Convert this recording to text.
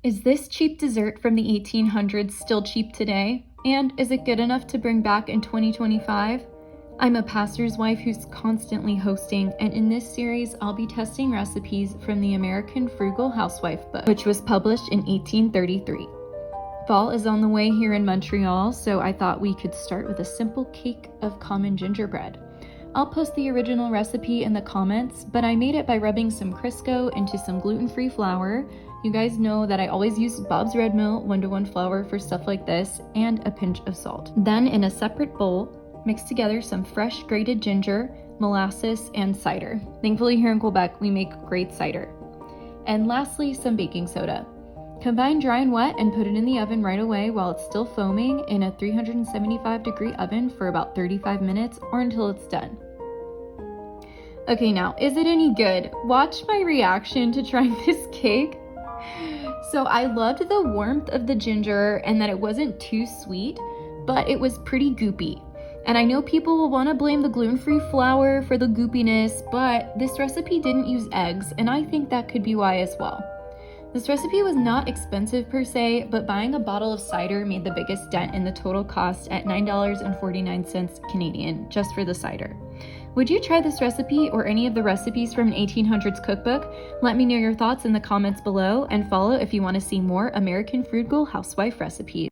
Is this cheap dessert from the 1800s still cheap today? And is it good enough to bring back in 2025? I'm a pastor's wife who's constantly hosting, and in this series, I'll be testing recipes from the American Frugal Housewife book, which was published in 1833. Fall is on the way here in Montreal, so I thought we could start with a simple cake of common gingerbread. I'll post the original recipe in the comments, but I made it by rubbing some Crisco into some gluten-free flour. You guys know that I always use Bob's Red Mill 1-to-1 flour for stuff like this, and a pinch of salt. Then in a separate bowl, mix together some fresh grated ginger, molasses, and cider. Thankfully here in Quebec, we make great cider. And lastly, some baking soda. Combine dry and wet and put it in the oven right away while it's still foaming in a 375-degree oven for about 35 minutes or until it's done. Okay, now, is it any good? Watch my reaction to trying this cake. So I loved the warmth of the ginger and that it wasn't too sweet, but it was pretty goopy. And I know people will want to blame the gluten-free flour for the goopiness, but this recipe didn't use eggs, and I think that could be why as well. This recipe was not expensive per se, but buying a bottle of cider made the biggest dent in the total cost at $9.49 Canadian just for the cider. Would you try this recipe or any of the recipes from an 1800s cookbook? Let me know your thoughts in the comments below, and follow if you want to see more American Frugal Housewife recipes.